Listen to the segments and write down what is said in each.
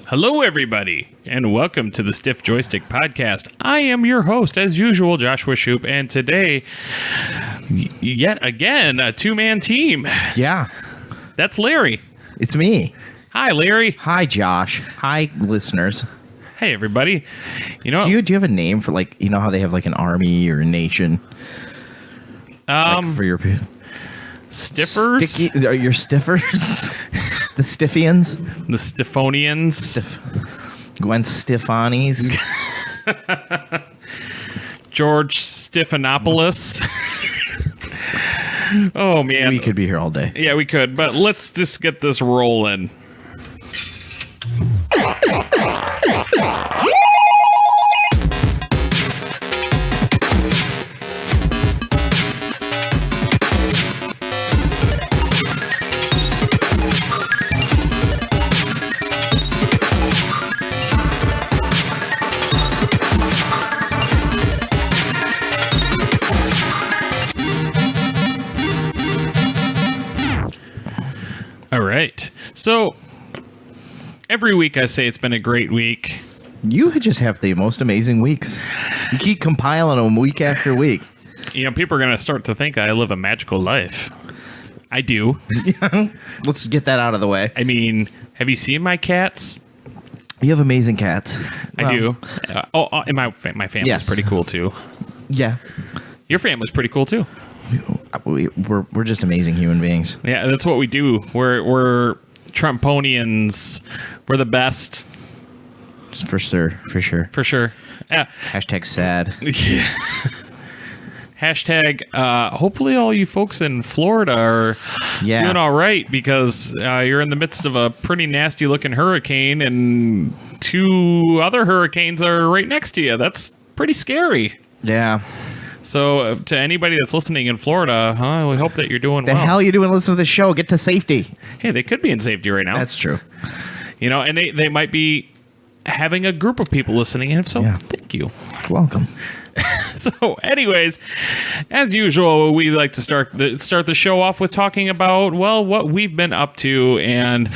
Hello, everybody, and welcome to the Stiff Joystick Podcast. I am your host, as usual, Joshua Shoup, and today, yet again, a two-man team. Yeah. That's Larry. It's me. Hi, Larry. Hi, Josh. Hi, listeners. Hey, everybody. You know, Do you have a name for, like, you know how they have, like, an army or a nation? Like for your Stiffers? Your stiffers? The Stiffians? The Stiffonians? Gwen Stefani's? George Stephanopoulos. Oh, man. We could be here all day. Yeah, we could, but let's just get this rolling. All right. So every week I say it's been a great week. You could just have the most amazing weeks. You keep compiling them week after week. You know, people are going to start to think I live a magical life. I do. Let's get that out of the way. I mean, have you seen my cats? You have amazing cats. I do. And my family's Yes. pretty cool too. Yeah. Your family's pretty cool too. We're just amazing human beings. Yeah, that's what we do. We're Trumponians. We're the best. For sure. For sure. For sure. Yeah. Hashtag sad. Yeah. Hashtag, hopefully all you folks in Florida are doing all right, because you're in the midst of a pretty nasty looking hurricane and two other hurricanes are right next to you. That's pretty scary. Yeah. So to anybody that's listening in Florida, we hope that you're doing well. The hell you doing listening to the show? Get to safety. Hey, they could be in safety right now. That's true. You know, and they might be having a group of people listening in. So thank you. Welcome. So anyways, as usual, we like to start the show off with talking about, well, what we've been up to. And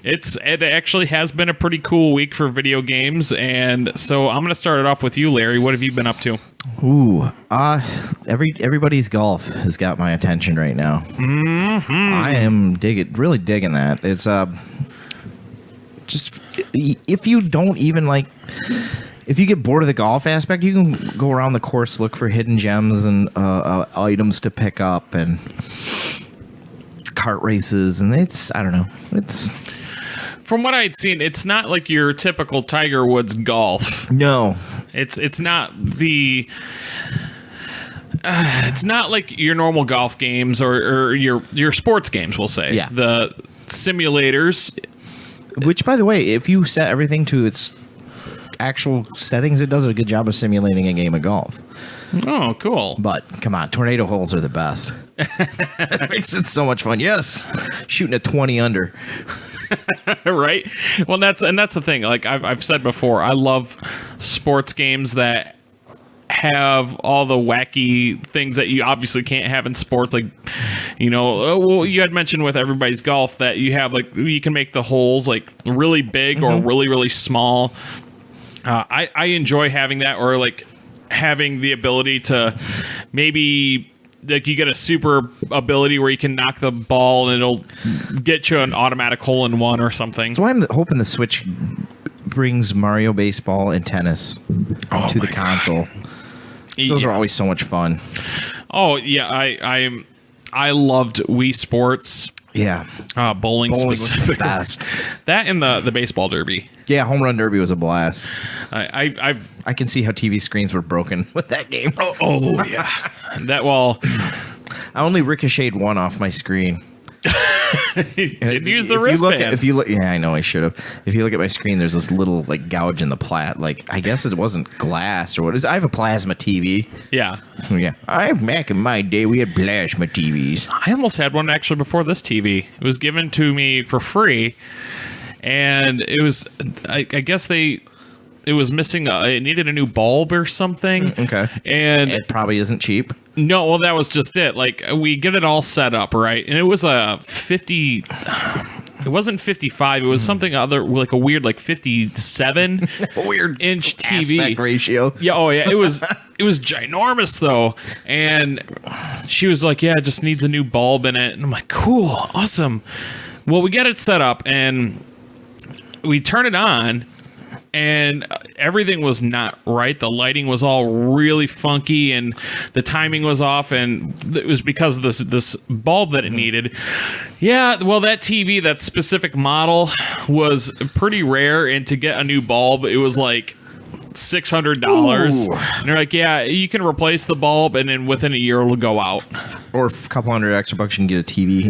it actually has been a pretty cool week for video games. And so I'm going to start it off with you, Larry. What have you been up to? Ooh, everybody's golf has got my attention right now. Mm-hmm. I am really digging that. It's just, if you don't even like, if you get bored of the golf aspect, you can go around the course, look for hidden gems and items to pick up and kart races, and I don't know. From what I'd seen, it's not like your typical Tiger Woods golf. No. It's not the it's not like your normal golf games or your sports games, we'll say. Yeah. The simulators. Which, by the way, if you set everything to its actual settings, it does a good job of simulating a game of golf. Oh, cool. But come on, tornado holes are the best. That makes it so much fun. Yes. Shooting a 20 under. Right? Well, that's the thing. Like I've said before, I love sports games that have all the wacky things that you obviously can't have in sports. Like, you know, well, you had mentioned with everybody's golf that you have, like, you can make the holes like really big or really, really small. I enjoy having that, or like having the ability to maybe, like, you get a super ability where you can knock the ball and it'll get you an automatic hole in one or something. So I'm hoping the Switch brings Mario Baseball and tennis to the console. Those are always so much fun. Oh yeah, I loved Wii Sports. Yeah, bowling specifically. Was the best. That and the baseball derby. Yeah, home run derby was a blast. I can see how TV screens were broken with that game. Oh yeah, that wall. I only ricocheted one off my screen. Did use the wristband. Yeah, I know I should have. If you look at my screen, there's this little like gouge in the plat. Like, I guess it wasn't glass or what is. I have a plasma TV. Yeah. Yeah. Back in my day, we had plasma TVs. I almost had one actually before this TV. It was given to me for free, and it was. I guess it was missing. It needed a new bulb or something. Okay. And it probably isn't cheap. No, well, that was just it. Like, we get it all set up, right? And it was a 50. It wasn't 55. It was something other, like a weird, like 57 Weird inch TV aspect ratio. Yeah, oh yeah, it was ginormous though, and she was like, "Yeah, it just needs a new bulb in it," and I'm like, "Cool, awesome." Well, we get it set up and we turn it on, and everything was not right. The lighting was all really funky, and the timing was off, and it was because of this bulb that it needed. Yeah, well, that TV, that specific model, was pretty rare, and to get a new bulb, it was like $600. Ooh. And they're like, yeah, you can replace the bulb, and then within a year it'll go out. Or a couple $100 extra you can get a TV.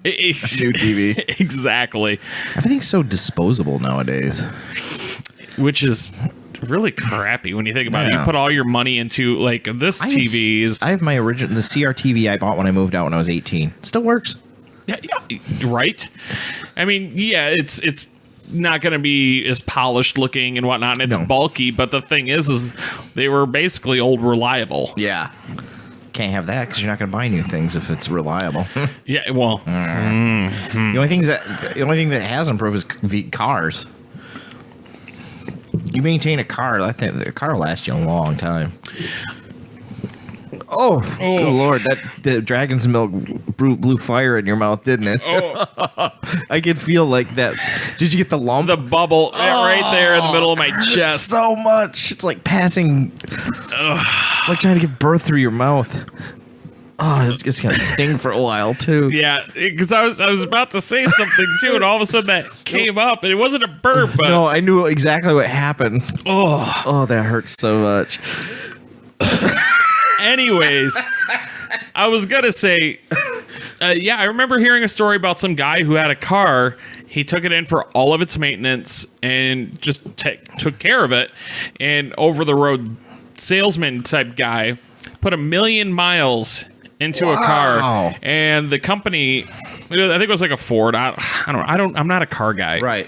A new TV. Exactly. Everything's so disposable nowadays. Which is really crappy when you think about it. Yeah. You put all your money into like this TVs. I have my original, the CRTV I bought when I moved out when I was 18. Still works. Yeah, right. I mean, yeah, it's not going to be as polished looking and whatnot, and it's bulky. But the thing is they were basically old reliable. Yeah. Can't have that because you're not going to buy new things if it's reliable. Yeah, well, The only thing that has improved is cars. You maintain a car, I think the car will last you a long time. Oh, good Lord, the dragon's milk blew fire in your mouth, didn't it? Oh. I could feel like that. Did you get the lump? The bubble right there in the middle of my chest. So much. It's like passing. It's like trying to give birth through your mouth. Oh, it's gonna sting for a while too. Yeah, because I was about to say something too, and all of a sudden that came up, and it wasn't a burp. But No, I knew exactly what happened. oh, that hurts so much. Anyways, I was gonna say, yeah, I remember hearing a story about some guy who had a car. He took it in for all of its maintenance and just took care of it. And over the road salesman type guy put 1 million miles into a car, and the company, I think it was like a Ford. I'm not a car guy, Right.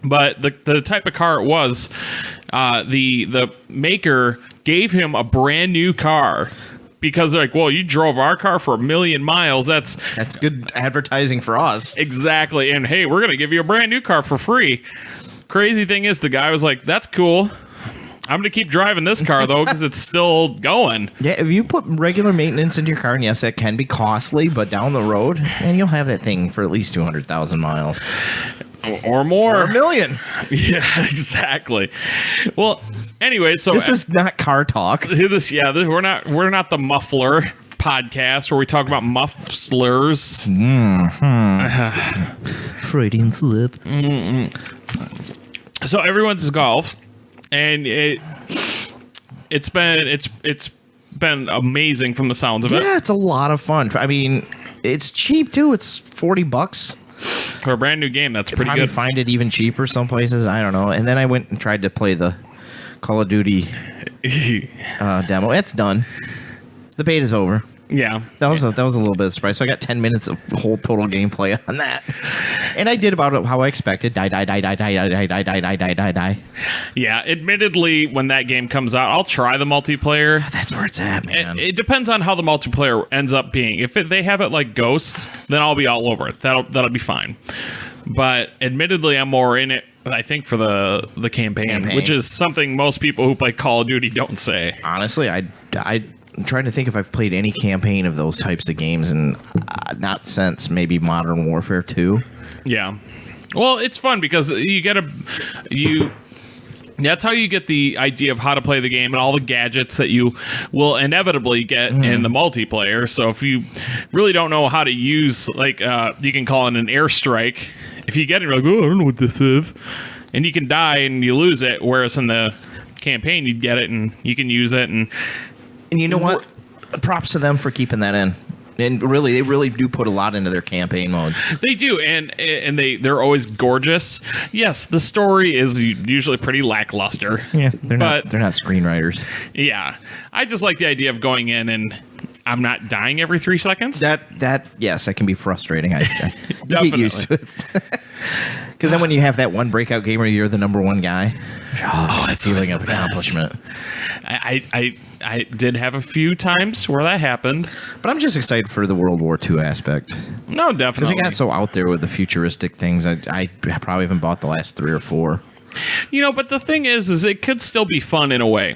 but the type of car it was, the maker gave him a brand new car because they're like, well, you drove our car for 1 million miles. That's good advertising for us. exactly. And hey, we're gonna give you a brand new car for free. Crazy thing is, the guy was like, that's cool. I'm going to keep driving this car, though, because it's still going. Yeah, if you put regular maintenance into your car, and yes, that can be costly, but down the road, and you'll have that thing for at least 200,000 miles. Or more. Or 1 million. Yeah, exactly. Well, anyway, so... This is not car talk. We're not the muffler podcast where we talk about mufflers. Freudian slip. So everyone's golf. And it's been amazing from the sounds of it. Yeah, it's a lot of fun. I mean, it's cheap too. It's $40 for a brand new game. That's pretty probably good. Find it even cheaper some places. I don't know. And then I went and tried to play the Call of Duty demo. It's done. The beta's over. Yeah, that was a little bit of a surprise. So I got 10 minutes of whole total gameplay on that, and I did about how I expected. Die. Yeah, admittedly, when that game comes out, I'll try the multiplayer. That's where it's at, man. It depends on how the multiplayer ends up being. If they have it like Ghosts, then I'll be all over it. That'll be fine. But admittedly, I'm more in it, I think, for the campaign, which is something most people who play Call of Duty don't say. Honestly, I'm trying to think if I've played any campaign of those types of games, and not since maybe Modern Warfare 2. Yeah. Well, it's fun because that's how you get the idea of how to play the game and all the gadgets that you will inevitably get in the multiplayer. So if you really don't know how to use, like, you can call it an airstrike. If you get it, you're like, oh, I don't know what this is. And you can die and you lose it, whereas in the campaign, you'd get it and you can use it. And you know what? Props to them for keeping that in. And really, they really do put a lot into their campaign modes. They do, and they're always gorgeous. Yes, the story is usually pretty lackluster. Yeah, they're not screenwriters. Yeah, I just like the idea of going in and I'm not dying every 3 seconds. Yes, that can be frustrating. I get used to it. Because then when you have that one breakout game where you're the number one guy. that's always feeling of the best. accomplishment. I did have a few times where that happened. But I'm just excited for the World War II aspect. No, Because definitely. they got so out there with the futuristic things. I probably haven't bought the last 3 or 4. But the thing is it could still be fun in a way.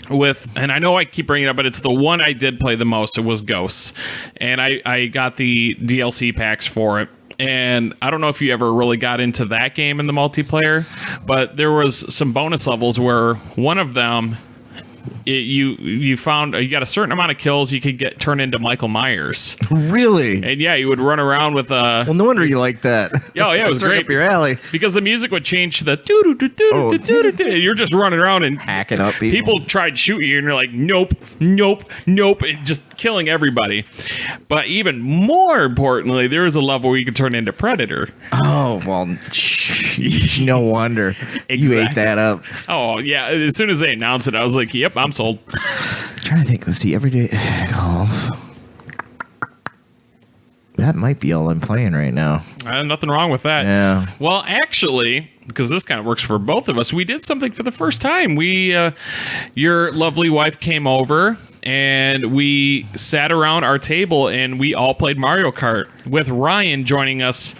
And I know I keep bringing it up, but it's the one I did play the most. It was Ghosts, and I got the DLC packs for it. And I don't know if you ever really got into that game in the multiplayer, but there was some bonus levels where one of them, you found you got a certain amount of kills, you could turn into Michael Myers. Really? And yeah, you would run around with Well, no wonder you like that. Yeah, it was Right great. up your alley. Because the music would change to the doo-doo-doo-doo-doo-doo-doo-doo. You're just running around and Hacking up people. people tried to shoot you and you're like, nope, nope, nope, and just killing everybody. But even more importantly, there was a level where you could turn into Predator. Oh, well, no wonder. You ate Exactly. that up. Oh, yeah. As soon as they announced it, I was like, yep, I'm sold. Trying to think. Let's see. Everyday golf. That might be all I'm playing right now. Nothing wrong with that. Yeah. Well, actually, because this kind of works for both of us, we did something for the first time. Your lovely wife came over and we sat around our table and we all played Mario Kart with Ryan joining us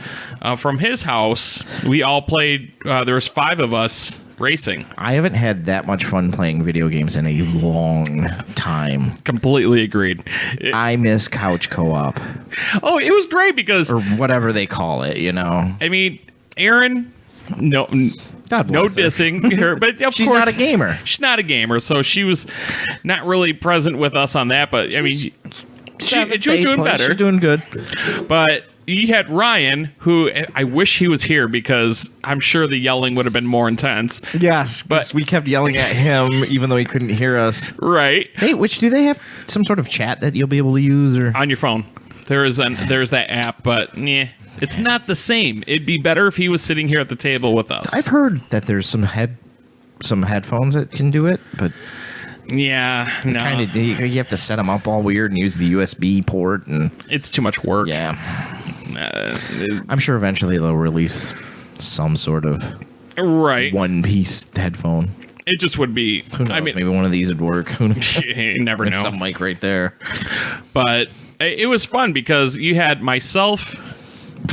from his house. We all played. There was 5 of us racing. I haven't had that much fun playing video games in a long time. Completely agreed. I miss couch co-op Oh, it was great because or whatever they call it. I mean, Aaron. No, God no bless her. dissing her, but of She's course, not a gamer. She's not a gamer, so she was not really present with us on that. But I mean, she was doing better. She's doing good. But you had Ryan, who I wish he was here because I'm sure the yelling would have been more intense. Yes, but we kept yelling at him even though he couldn't hear us. Right. Hey, do they have some sort of chat that you'll be able to use or On your phone. There's that app, but it's not the same. It'd be better if he was sitting here at the table with us. I've heard that there's some headphones that can do it, but Yeah, no. kind of you have to set them up all weird and use the USB port and It's too much work. yeah. I'm sure eventually they'll release some sort of Right. one-piece headphone. It just would be. Who knows? I mean, Maybe one of these would work. Who knows? you never There's know. some mic right there. But it was fun because you had myself,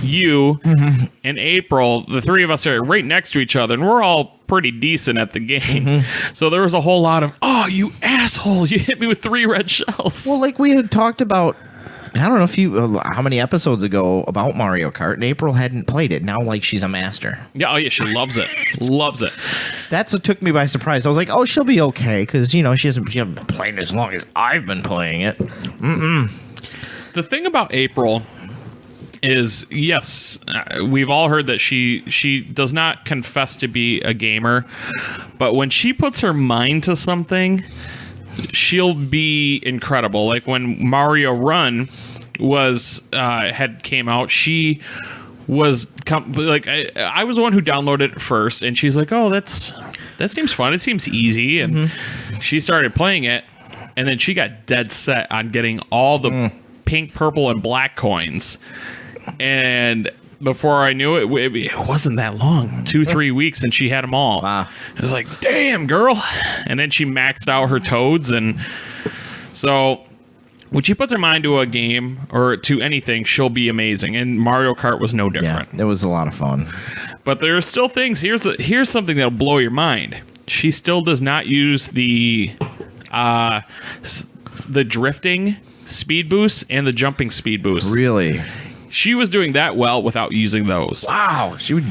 you, and April. The 3 of us are right next to each other, and we're all pretty decent at the game. So there was a whole lot of, oh, you asshole! You hit me with 3 red shells. Well, like we had talked about, I don't know how many episodes ago about Mario Kart, and April hadn't played it. Now, like, she's a master. Yeah, oh yeah, she loves it. Loves it. That's what took me by surprise. I was like, oh, she'll be okay, because, she hasn't been playing as long as I've been playing it. The thing about April is, yes, we've all heard that she does not confess to be a gamer, but when she puts her mind to something, she'll be incredible. Like when Mario Run had came out, she was I was the one who downloaded it first, and she's like, "Oh, that seems fun. It seems easy." And she started playing it, and then she got dead set on getting all the pink, purple, and black coins. And before I knew it, it wasn't that long, 2-3 weeks, and she had them all. Wow. It was like, damn, girl. And then she maxed out her toads. And so when she puts her mind to a game or to anything, she'll be amazing. And Mario Kart was no different. Yeah, it was a lot of fun. But there are still things. Here's something that'll blow your mind. She still does not use the drifting speed boost and the jumping speed boost. Really? She was doing that well without using those. Wow. She would.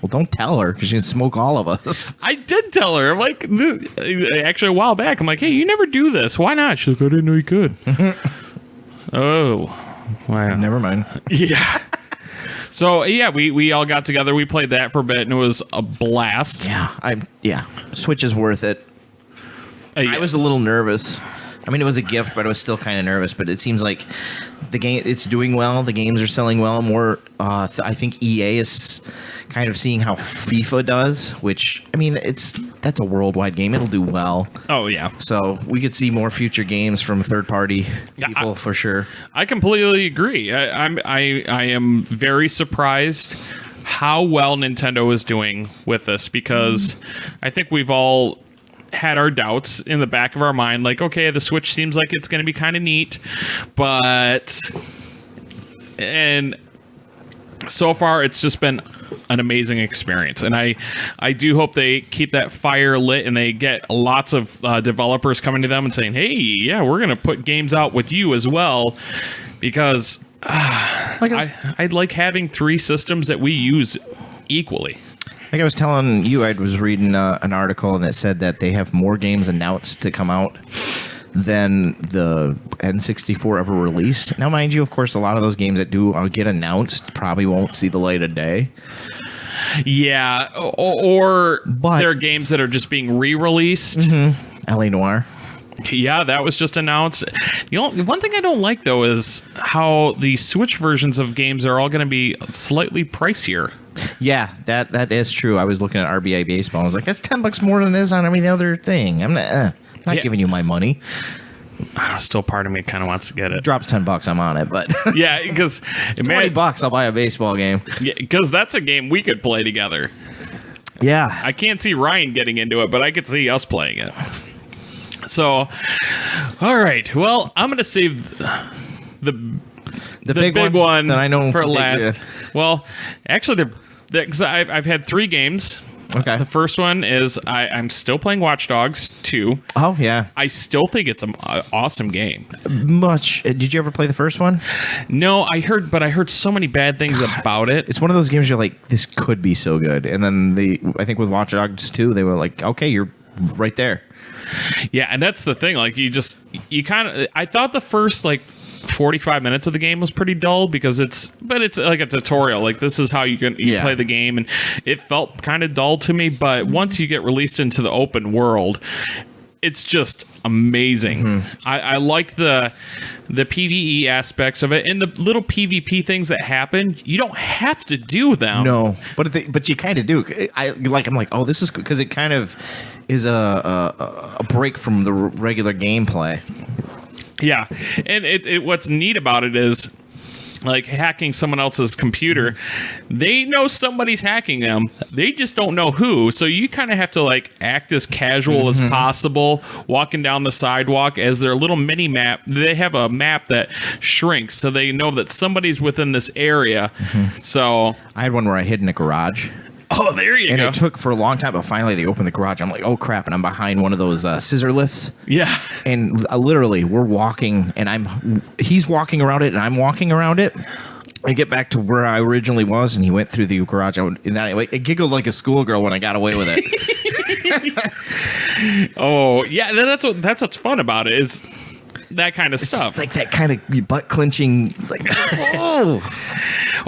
Well, don't tell her because she'd smoke all of us. I did tell her. I'm like, actually, a while back, I'm like, hey, you never do this. Why not? She's like, I didn't know you could. Oh, wow. Never mind. Yeah. So, yeah, we all got together. We played that for a bit, and it was a blast. Yeah. Switch is worth it. I was a little nervous. I mean, it was a gift, but I was still kind of nervous. But it seems like the game, it's doing well. The games are selling well. I think EA is kind of seeing how FIFA does, which, I mean, that's a worldwide game. It'll do well. Oh, yeah. So we could see more future games from third-party people for sure. I completely agree. I am very surprised how well Nintendo is doing with this, because I think we've all had our doubts in the back of our mind, like, okay, the Switch seems like it's going to be kind of neat, and so far it's just been an amazing experience, and I do hope they keep that fire lit and they get lots of developers coming to them and saying, hey, yeah, we're going to put games out with you as well, because I like having 3 systems that we use equally. Like I was telling you, I was reading an article and it said that they have more games announced to come out than the N64 ever released. Now, mind you, of course, a lot of those games that do get announced probably won't see the light of day. Yeah, or there are games that are just being re-released. L.A. Noire. Yeah, that was just announced. One thing I don't like, though, is how the Switch versions of games are all going to be slightly pricier. Yeah, that is true. I was looking at RBI Baseball. I was like, that's $10 more than it is on every other thing. I'm not giving you my money. I don't know, still part of me kind of wants to get it. Drops $10, I'm on it, but yeah, because $20, I'll buy a baseball game. Yeah, because that's a game we could play together. Yeah, I can't see Ryan getting into it, but I could see us playing it. So, all right. Well, I'm going to save the big one that I know for last. Well, actually, I've had 3 games. Okay. The first one is I'm still playing Watch Dogs 2. Oh, yeah. I still think it's an awesome game. Did you ever play the first one? No, I heard so many bad things about it. It's one of those games you're like, this could be so good. And then I think with Watch Dogs 2, they were like, okay, you're right there. Yeah, and that's the thing. Like, I thought the first, 45 minutes of the game was pretty dull because it's like a tutorial. Like, this is how you play the game, and it felt kind of dull to me. But once you get released into the open world, it's just amazing. I like the PvE aspects of it, and the little PvP things that happen. You don't have to do them. No, but you kind of do. I'm like, oh, this is good, because it kind of is a break from the regular gameplay. Yeah, and what's neat about it is, like, hacking someone else's computer. They know somebody's hacking them. They just don't know who. So you kind of have to, act as casual as possible, walking down the sidewalk as their little mini map. They have a map that shrinks, so they know that somebody's within this area. So I had one where I hid in a garage. Oh, there you go. And it took for a long time, but finally they opened the garage. I'm like, oh, crap. And I'm behind one of those scissor lifts. Yeah. And literally, we're walking, and he's walking around it, and I'm walking around it. I get back to where I originally was, and he went through the garage. I giggled like a schoolgirl when I got away with it. Oh, yeah. That's what's fun about it, is that kind of stuff. Like that kind of butt clenching,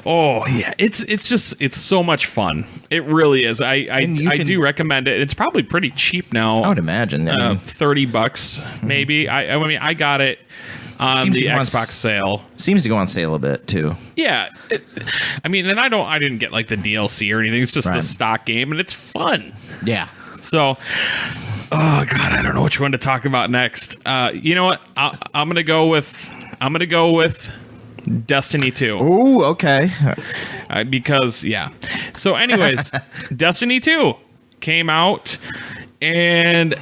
Oh yeah, it's so much fun. It really is. I do recommend it. It's probably pretty cheap now. I would imagine $30 maybe. I mean, I got it on the Xbox sale. Seems to go on sale a bit too. Yeah, I mean, and I didn't get the DLC or anything. It's just the stock game, and it's fun. Yeah. So, oh god, I don't know which one to talk about next. You know what? I'm gonna go with Destiny 2. Oh, okay. Because, yeah. So, anyways, Destiny 2 came out, and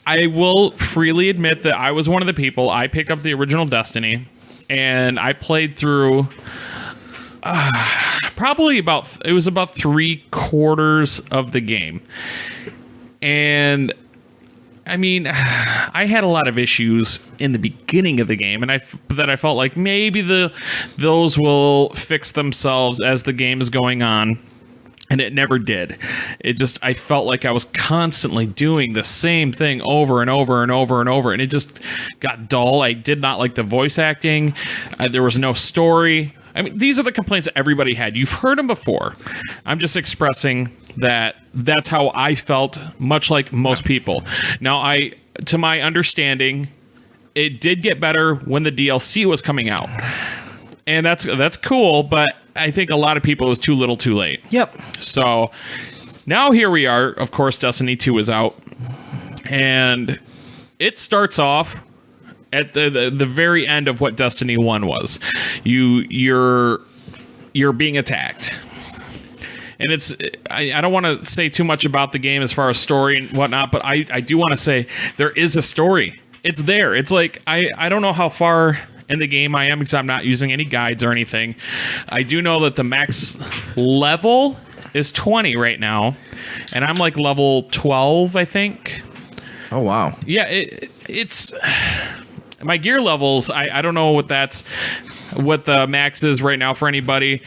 I will freely admit that I was one of the people. I picked up the original Destiny, and I played through probably about 3/4 of the game. And I mean, I had a lot of issues in the beginning of the game, and I felt like maybe those will fix themselves as the game is going on, and it never did. I felt like I was constantly doing the same thing over and over and over and over, and it just got dull. I did not like the voice acting. There was no story. I mean, these are the complaints that everybody had. You've heard them before. I'm just expressing that's how I felt, much like most people. Now, to my understanding, it did get better when the DLC was coming out. And that's cool, but I think a lot of people, it was too little too late. Yep. So now here we are. Of course, Destiny 2 is out. And it starts off at the very end of what Destiny 1 was. You're being attacked. and I don't want to say too much about the game as far as story and whatnot, but I do want to say there is a story. It's there. It's like I don't know how far in the game I am because I'm not using any guides or anything. I do know that the max level is 20 right now, and I'm like level 12, I think. Oh wow. Yeah, it's my gear levels. I don't know what the max is right now for anybody,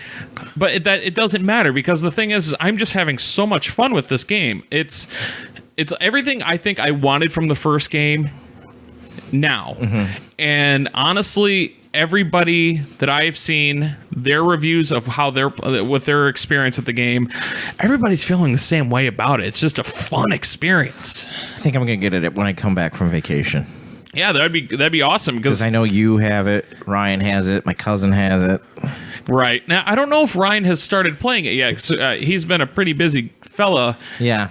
but it doesn't matter because the thing is I'm just having so much fun with this game. It's everything I think I wanted from the first game now. And honestly, everybody that I've seen their reviews of how with their experience at the game, everybody's feeling the same way about it. It's just a fun experience. I think I'm gonna get it when I come back from vacation. Yeah, that'd be awesome because I know you have it, Ryan has it, my cousin has it. Right. Now, I don't know if Ryan has started playing it yet. He's been a pretty busy fella. Yeah.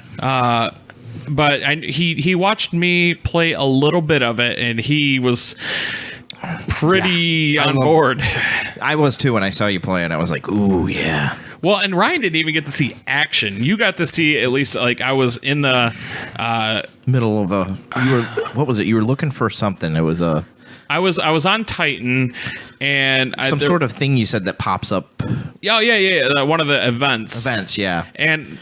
But he watched me play a little bit of it, and he was pretty on board. I was too when I saw you play, and I was like, ooh, yeah. Well, and Ryan didn't even get to see action. You got to see at least, like, I was in the middle of what was it? You were looking for something. It was a. I was on Titan, and some sort of thing you said that pops up. Oh yeah. One of the events. Yeah. And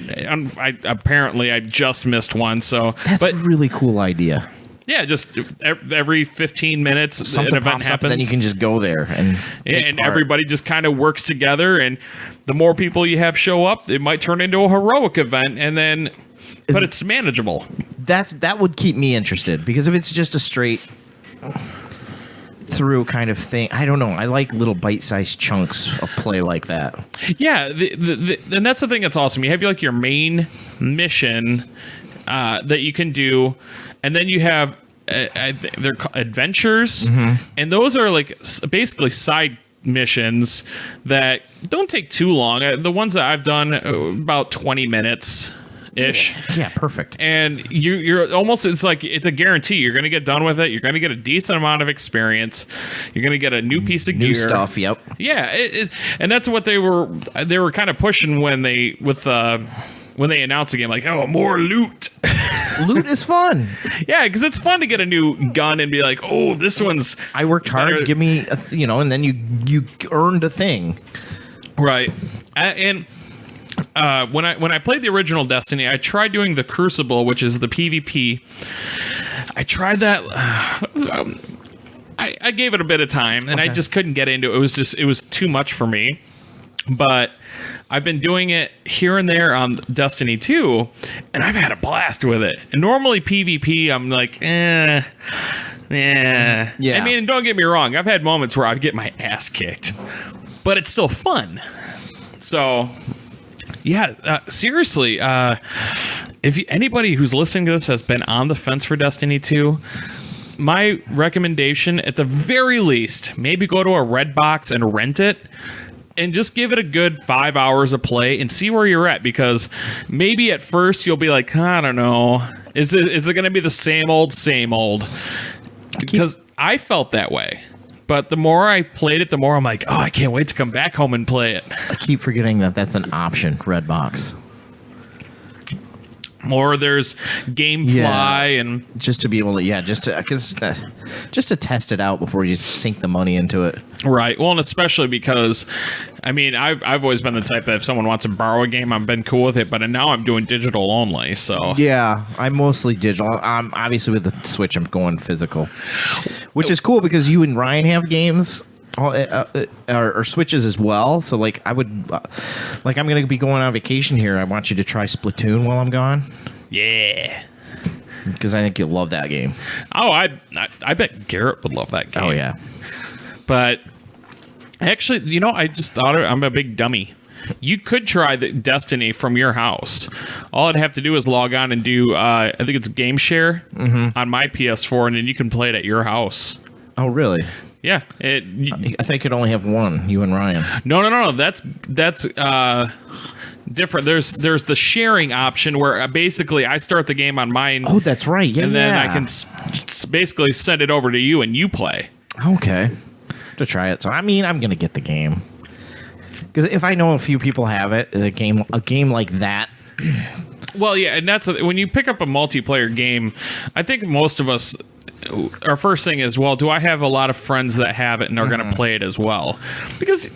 I just missed one. So that's a really cool idea. Yeah, just every 15 minutes something an event pops happens, up, and then you can just go there and everybody just kind of works together. And the more people you have show up, it might turn into a heroic event, but it's manageable. That would keep me interested because if it's just a straight through kind of thing, I don't know. I like little bite-sized chunks of play like that. Yeah, and that's the thing that's awesome. You have like your main mission that you can do, and then you have they're called adventures, and those are like basically side missions that don't take too long. The ones that I've done about 20 minutes. Ish. Yeah, perfect. And you're almost, it's like it's a guarantee you're going to get done with it. You're going to get a decent amount of experience. You're going to get a new piece of gear. New stuff. Yep. Yeah, and that's what they were kind of pushing when they announced the game, like, oh, more loot. Loot is fun. Yeah, because it's fun to get a new gun and be like, oh, this one's. I worked hard. Give me and then you earned a thing. Right, and. When I played the original Destiny, I tried doing the Crucible, which is the PvP. I tried that. I gave it a bit of time, and I just couldn't get into it. It was too much for me. But I've been doing it here and there on Destiny 2, and I've had a blast with it. And normally PvP, I'm like, Yeah. I mean, don't get me wrong. I've had moments where I'd get my ass kicked, but it's still fun. So. Yeah, seriously, if anybody who's listening to this has been on the fence for Destiny 2, my recommendation, at the very least, maybe go to a Redbox and rent it and just give it a good 5 hours of play and see where you're at, because maybe at first you'll be like, I don't know, is it going to be the same old? Because I felt that way. But the more I played it, the more I'm like, oh, I can't wait to come back home and play it. I keep forgetting that that's an option, Redbox. Or there's GameFly and just to be able to, just to test it out before you sink the money into it. Right. Well, and especially because, I mean, I've always been the type that if someone wants to borrow a game, I've been cool with it. But now I'm doing digital only. So yeah, I'm mostly digital. Obviously with the Switch, I'm going physical, which is cool because you and Ryan have games. Or Switches as well. So like I would I'm gonna be going on vacation here. I want you to try Splatoon while I'm gone. Yeah, because I think you'll love that game. Oh, I bet Garrett would love that game. Oh yeah. But actually, I just thought I'm a big dummy. You could try the Destiny from your house. All I'd have to do is log on and do I think it's Game Share on my PS4, and then you can play it at your house. Oh really? Yeah, I think you'd only have one, you and Ryan. No. That's different. There's the sharing option where basically I start the game on mine. Oh, that's right. Yeah, and then I can basically send it over to you and you play. Okay, to try it. So I mean, I'm gonna get the game. Because if I know a few people have it, a game like that. Well, yeah, and when you pick up a multiplayer game, I think most of us, our first thing is, well, do I have a lot of friends that have it and are going to play it as well? Because,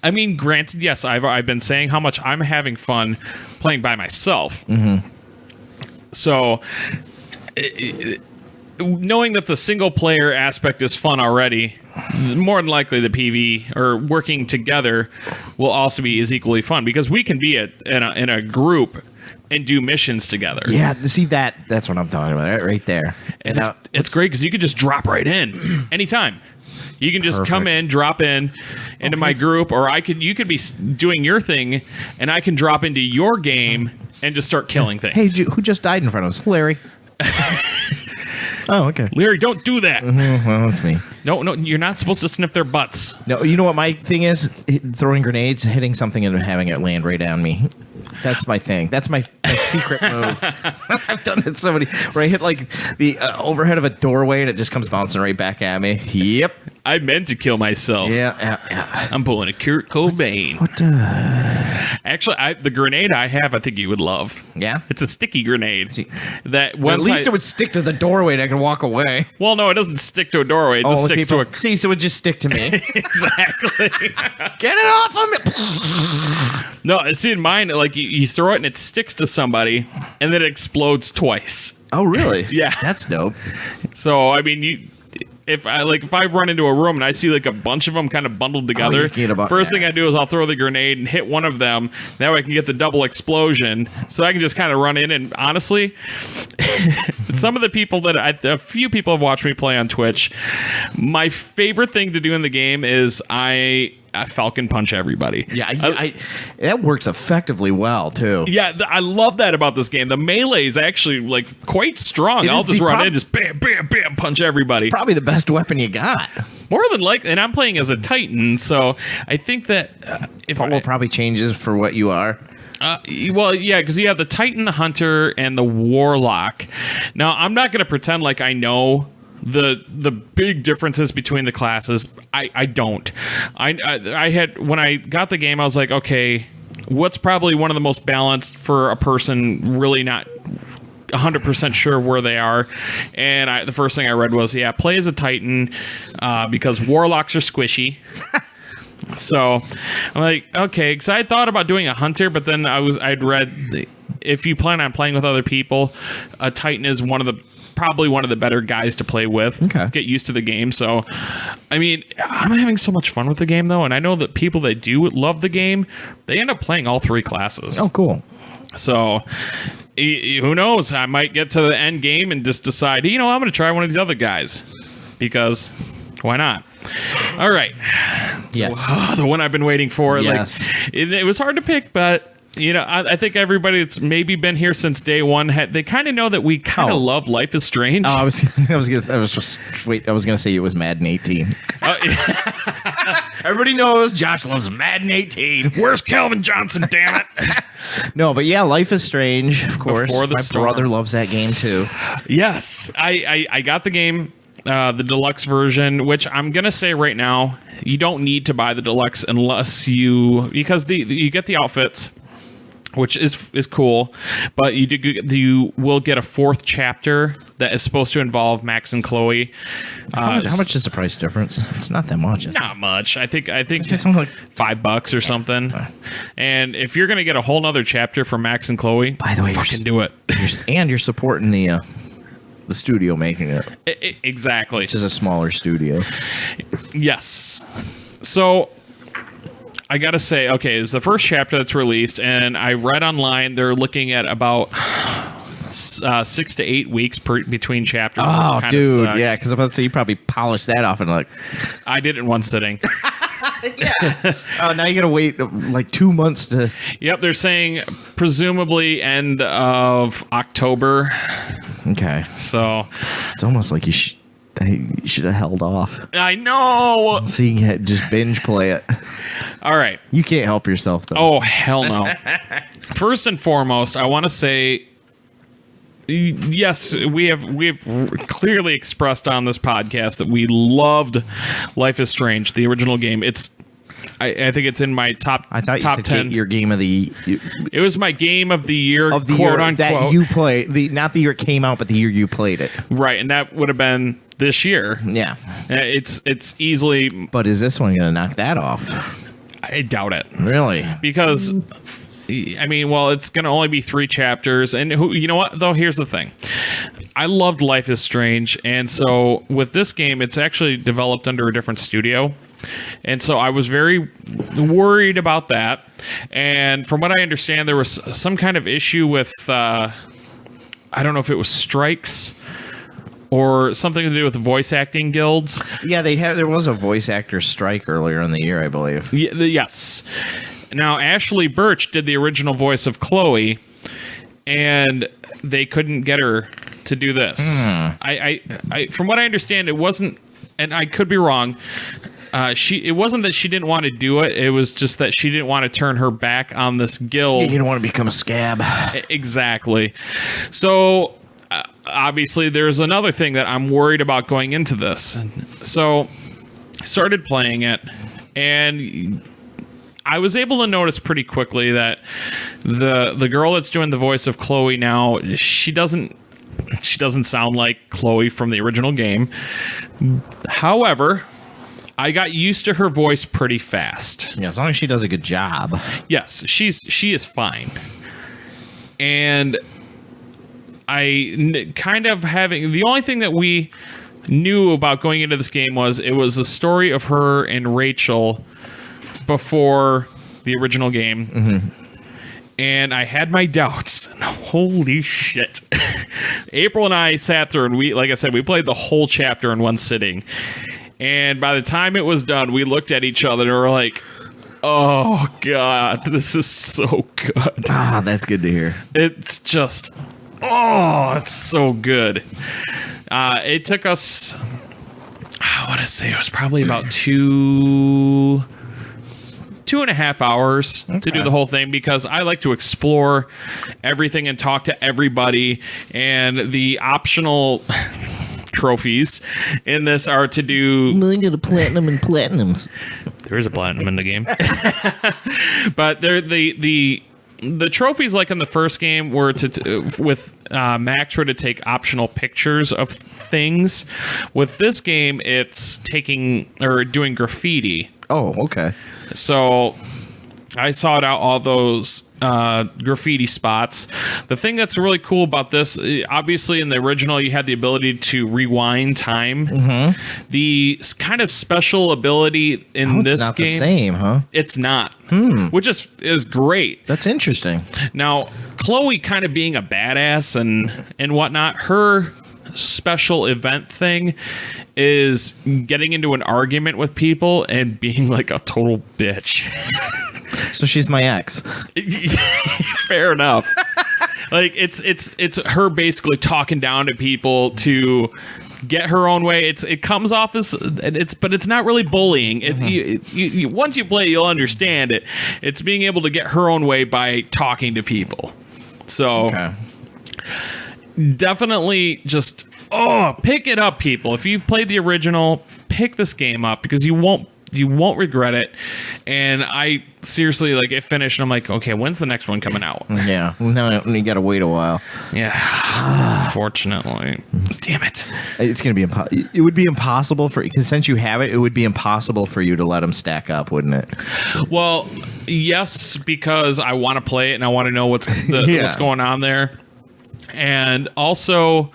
I mean, granted, yes, I've been saying how much I'm having fun playing by myself. So, knowing that the single player aspect is fun already, more than likely the PV or working together will also be as equally fun, because we can be in a group and do missions together. Yeah, see that's what I'm talking about right there. And it's great because you can just drop right in anytime. You can just come in, drop in into my group, or you could be doing your thing, and I can drop into your game and just start killing things. Hey, who just died in front of us? Larry. Oh, okay. Larry, don't do that. Well, that's me. No, you're not supposed to sniff their butts. No, you know what my thing is? Throwing grenades, hitting something, and having it land right on me. That's my thing. That's my secret move. I've done it so many. Where I hit like the overhead of a doorway and it just comes bouncing right back at me. Yep. I meant to kill myself. Yeah. I'm pulling a Kurt Cobain. What? Actually, the grenade I have, I think you would love. Yeah. It's a sticky grenade. At least it would stick to the doorway and I can walk away. Well, no, it doesn't stick to a doorway. It just sticks to a. See, so it would just stick to me. Exactly. Get it off of me. No, see, in mine, like you throw it and it sticks to somebody, and then it explodes twice. Oh, really? Yeah, that's dope. So, I mean, if I run into a room and I see like a bunch of them kind of bundled together, first thing I do is I'll throw the grenade and hit one of them. That way I can get the double explosion, so I can just kind of run in. And honestly, some of the people a few people have watched me play on Twitch. My favorite thing to do in the game is I Falcon punch everybody. Yeah, that works effectively well too. Yeah, I love that about this game. The melee is actually like quite strong. I'll just run in, just bam, bam, bam, punch everybody. It's probably the best weapon you got. More than likely, and I'm playing as a Titan, so I think that probably changes for what you are. Well, yeah, because you have the Titan, the Hunter, and the Warlock. Now, I'm not going to pretend like I know the big differences between the classes. I don't. I had, when I got the game, I was like, okay, what's probably one of the most balanced for a person really not 100% sure where they are? And the first thing I read was, play as a Titan because Warlocks are squishy. So I'm like, okay, because I had thought about doing a Hunter, but then I'd read if you plan on playing with other people, a Titan is probably one of the better guys to play with. Okay. Get used to the game. So, I mean, I'm having so much fun with the game, though, and I know that people that do love the game, they end up playing all three classes. Oh, cool. So, who knows? I might get to the end game and just decide, I'm going to try one of these other guys, because why not? All right. Yes. The one I've been waiting for. Yes. Like, it was hard to pick, but I think everybody that's maybe been here since day one, they kind of know that we kind of love Life is Strange. Oh, I was gonna say it was Madden 18. Everybody knows Josh loves Madden 18. Where's Calvin Johnson? Damn it! No, but yeah, Life is Strange. Of course, my Storm. brother loves that game too. Yes, I got the game. The deluxe version, which I'm gonna say right now, you don't need to buy the deluxe because you get the outfits, which is cool, but you will get a fourth chapter that is supposed to involve Max and Chloe. How much is the price difference? It's not that much. Not much. I think it's something like $5 or something. And if you're gonna get a whole nother chapter for Max and Chloe, by the way, fucking do it. And you're supporting the studio making it. Exactly. Which is a smaller studio. Yes. So I gotta say, okay, it's the first chapter that's released, and I read online they're looking at about 6 to 8 weeks between chapters. Oh, dude, yeah, because I'm about to say you probably polished that off and I did it in one sitting. Yeah. Oh, now you gotta wait like 2 months to. Yep, they're saying presumably end of October. Okay, so it's almost like you should have held off. I know. So you can just binge play it. All right. You can't help yourself, though. Oh, hell no. First and foremost, I want to say, yes, we have clearly expressed on this podcast that we loved Life is Strange, the original game. It's I think it's in my top. I thought you top said 10. Your game of the It was my game of the year, of the quote year unquote. that you play. Not the year it came out, but the year you played it. Right, and that would have been this year. Yeah, it's easily. but is this one going to knock that off? I doubt it. Really? Because I mean, well, it's going to only be 3 chapters, and you know what? Though here's the thing, I loved Life is Strange, and so with this game, it's actually developed under a different studio, and so I was very worried about that. And from what I understand, there was some kind of issue with I don't know if it was strikes or something to do with the voice acting guilds. Yeah, there was a voice actor strike earlier in the year, I believe. Yes. Now, Ashley Birch did the original voice of Chloe, and they couldn't get her to do this. I from what I understand, it wasn't, and I could be wrong. It wasn't that she didn't want to do it. It was just that she didn't want to turn her back on this guild. You don't want to become a scab. Exactly. So obviously, there's another thing that I'm worried about going into this. So I started playing it, and I was able to notice pretty quickly that the girl that's doing the voice of Chloe now, she doesn't sound like Chloe from the original game. However, I got used to her voice pretty fast. Yeah, as long as she does a good job. Yes, she is fine. And kind of having the only thing that we knew about going into this game was it was the story of her and Rachel before the original game. And I had my doubts. Holy shit. April and I sat through, and like I said, we played the whole chapter in one sitting. And by the time it was done, we looked at each other and were like, oh God, this is so good. Ah, that's good to hear. It's just, it's so good. It took us, I want to say it was probably about 2.5 hours to do the whole thing, because I like to explore everything and talk to everybody, and the optional trophies in this are to do. I'm going to platinum and platinums. There is a platinum in the game. But they're the trophies, like in the first game, were with Max were to take optional pictures of things. With this game, it's taking or doing graffiti. Oh, okay. So I sought out all those graffiti spots. The thing that's really cool about this, obviously in the original, you had the ability to rewind time. The kind of special ability in this not game, the same, huh? it's not, which is great. That's interesting. Now, Chloe kind of being a badass and whatnot, her special event thing is getting into an argument with people and being like a total bitch. So she's my ex. Fair enough. Like it's her basically talking down to people to get her own way. It comes off as but it's not really bullying. Once you play, you'll understand it. It's being able to get her own way by talking to people. So definitely just pick it up, people. If you've played the original, pick this game up, because you won't regret it. And I seriously, like, it finished and I'm like, okay, when's the next one coming out? Yeah, no, you gotta wait a while. Yeah, unfortunately. Damn it. It's gonna be it would be impossible because since you have it would be impossible for you to let them stack up, wouldn't it? Well, yes, because I want to play it and I want to know what's going on there, and also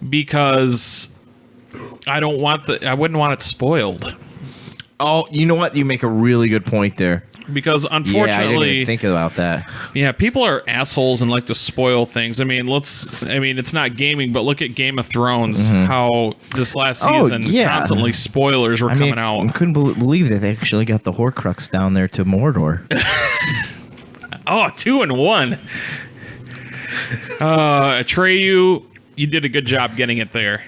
because I wouldn't want it spoiled. Oh, you know what? You make a really good point there. Because unfortunately, I didn't even think about that. Yeah, people are assholes and like to spoil things. I mean, it's not gaming, but look at Game of Thrones. How this last season constantly spoilers were coming out. I couldn't believe that they actually got the Horcrux down there to Mordor. 2-1. Atreyu, you did a good job getting it there.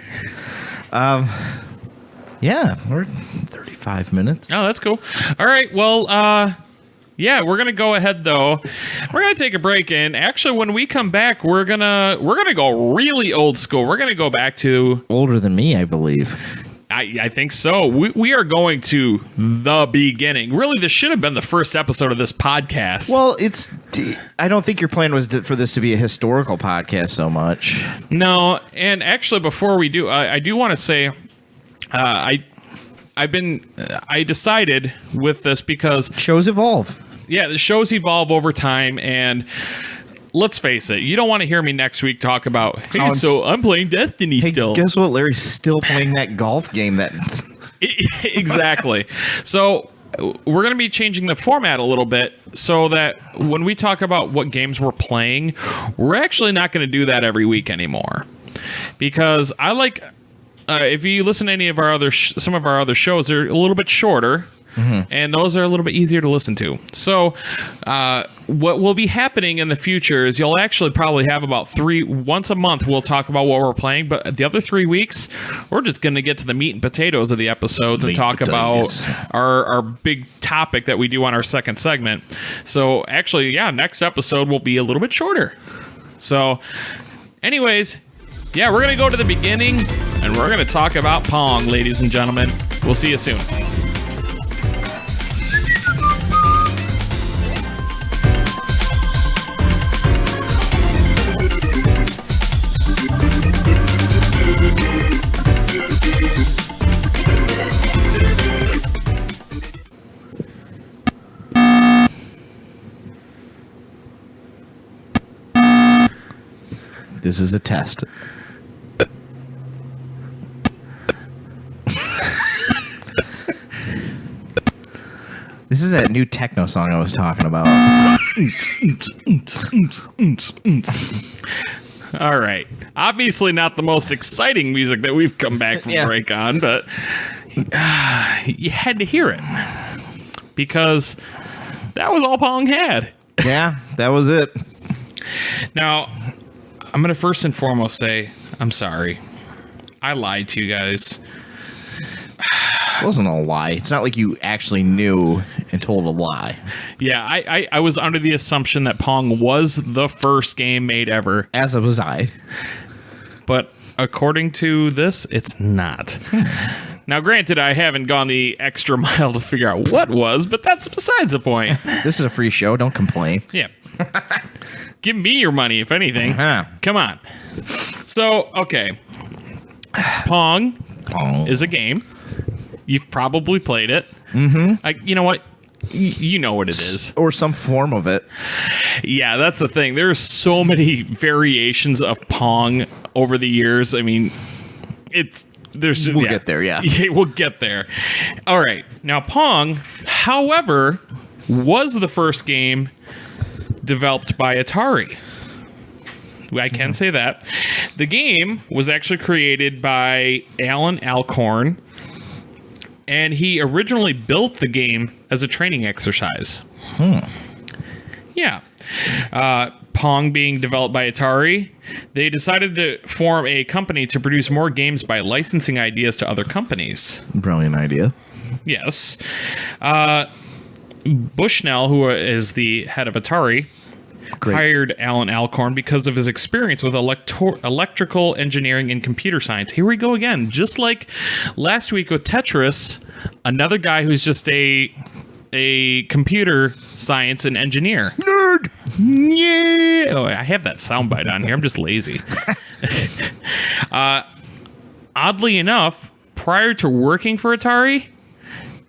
Yeah, we're 35 minutes. Oh, that's cool. All right, well, yeah, we're gonna go ahead though. We're gonna take a break, and actually, when we come back, we're gonna go really old school. We're gonna go back to older than me, I believe. I think so. We are going to the beginning. Really, this should have been the first episode of this podcast. Well, I don't think your plan was for this to be a historical podcast so much. No, and actually, before we do, I do want to say, I decided with this because shows evolve. Yeah, the shows evolve over time, and let's face it, you don't want to hear me next week talk about, hey, so I'm playing Destiny still. Guess what? Larry's still playing that golf game. Exactly. So we're going to be changing the format a little bit so that when we talk about what games we're playing, we're actually not going to do that every week anymore. Because I like, if you listen to any of our some of our other shows, they're a little bit shorter. Mm-hmm. And those are a little bit easier to listen to. So what will be happening in the future is you'll actually probably have about once a month we'll talk about what we're playing, but the other 3 weeks we're just going to get to the meat and potatoes of the episodes and talk about our big topic that we do on our second segment. So actually, yeah, next episode will be a little bit shorter. So anyways, yeah, we're going to go to the beginning and we're going to talk about Pong, ladies and gentlemen. We'll see you soon. This is a test. This is that new techno song I was talking about. All right. Obviously not the most exciting music that we've come back from break on, but you had to hear it because that was all Pong had. Yeah, that was it. Now, I'm going to first and foremost say, I'm sorry. I lied to you guys. It wasn't a lie. It's not like you actually knew and told a lie. Yeah, I was under the assumption that Pong was the first game made ever. As was I. But according to this, it's not. Now, granted, I haven't gone the extra mile to figure out what was, but that's besides the point. This is a free show. Don't complain. Yeah. Give me your money, if anything. Uh-huh. Come on. So, okay. Pong is a game. You've probably played it. Mm-hmm. You know what? You know what it is. Or some form of it. Yeah, that's the thing. There's so many variations of Pong over the years. I mean, we'll get there, yeah. We'll get there. All right. Now, Pong, however, was the first game developed by Atari. I can say that. The game was actually created by Alan Alcorn, and he originally built the game as a training exercise. Yeah. Pong being developed by Atari, they decided to form a company to produce more games by licensing ideas to other companies. Brilliant idea. Yes. Bushnell, who is the head of Atari, hired Alan Alcorn because of his experience with electrical engineering and computer science. Here we go again. Just like last week with Tetris, another guy who's just a computer science and engineer. Nerd! Yeah! Oh, I have that soundbite on here. I'm just lazy. Oddly enough, prior to working for Atari,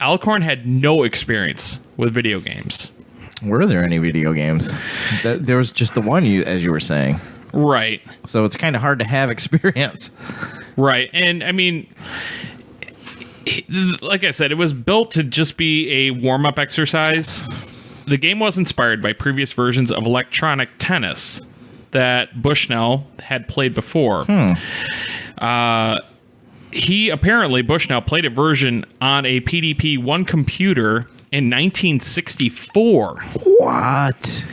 Alcorn had no experience with video games. Were there any video games? There was just the one, as you were saying. Right. So it's kind of hard to have experience. Right. And, I mean, like I said, it was built to just be a warm-up exercise. The game was inspired by previous versions of electronic tennis that Bushnell had played before. Bushnell played a version on a PDP-1 computer in 1964. What?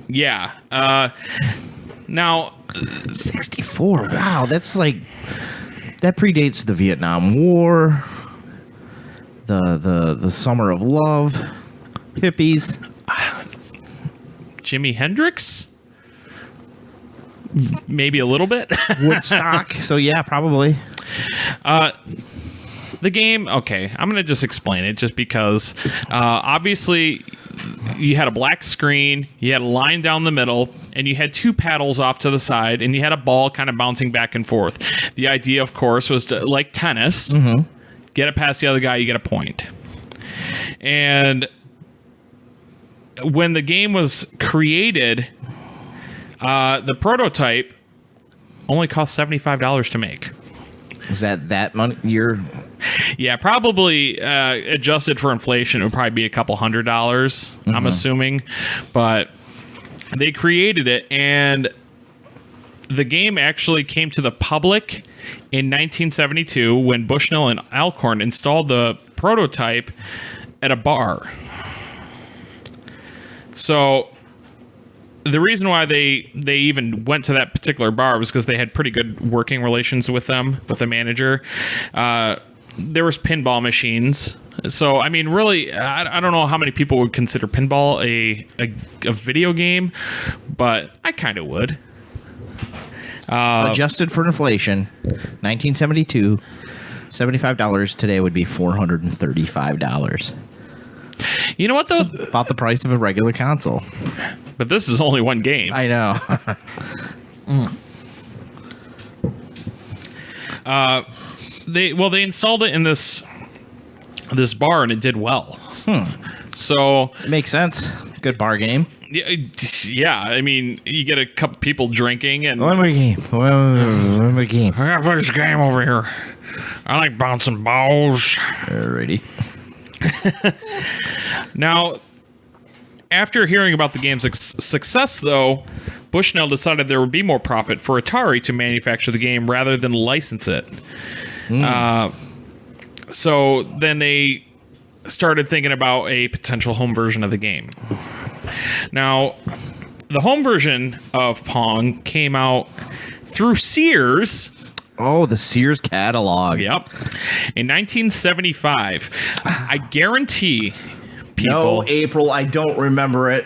Yeah. Now, 64. Wow, that's like that predates the Vietnam War, the Summer of Love, hippies, Jimi Hendrix. Maybe a little bit. Woodstock. So yeah, probably. The game, okay, I'm going to just explain it just because obviously you had a black screen, you had a line down the middle, and you had two paddles off to the side, and you had a ball kind of bouncing back and forth. The idea, of course, was to, like tennis, get it past the other guy, you get a point. And when the game was created, the prototype only cost $75 to make. Is that money? Yeah, probably adjusted for inflation, it would probably be a couple $100, I'm assuming. But they created it, and the game actually came to the public in 1972 when Bushnell and Alcorn installed the prototype at a bar. So the reason why they even went to that particular bar was because they had pretty good working relations with them, with the manager. There was pinball machines. So, I mean, really, I don't know how many people would consider pinball a video game, but I kind of would. Adjusted for inflation, 1972, $75 today would be $435. You know what, though? About the price of a regular console. But this is only one game. I know. They installed it in this bar, and it did well. So it makes sense. Good bar game. Yeah, I mean, you get a couple people drinking, and one more game. One more game. I gotta play this game over here. I like bouncing balls. Alrighty. Now, after hearing about the game's success, though, Bushnell decided there would be more profit for Atari to manufacture the game rather than license it. So then they started thinking about a potential home version of the game. Now, the home version of Pong came out through Sears. Oh, the Sears catalog. Yep. In 1975. I guarantee people... No, April, I don't remember it.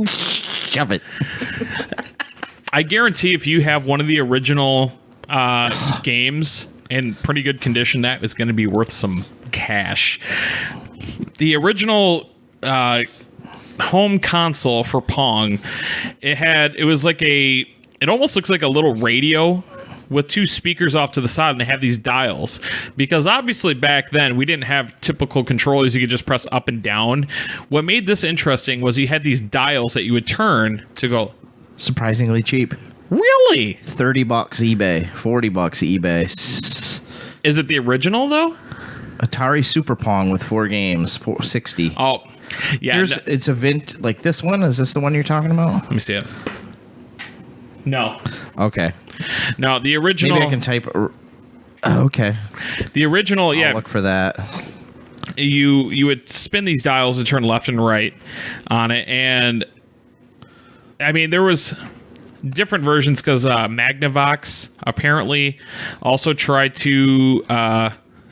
Shove it. I guarantee if you have one of the original games in pretty good condition, that is going to be worth some cash. The original home console for Pong, it almost looks like a little radio with two speakers off to the side, and they have these dials. Because obviously back then, we didn't have typical controllers you could just press up and down. What made this interesting was you had these dials that you would turn to go... Surprisingly cheap. Really? $30 eBay, $40 eBay. Is it the original, though? Atari Super Pong with 4 games, $460. Oh, yeah. It's a like this one. Is this the one you're talking about? Let me see it. No. Okay. No, the original. Maybe I can type. Okay. The original, I'll look for that. You would spin these dials and turn left and right on it, and I mean there was different versions because Magnavox apparently also tried to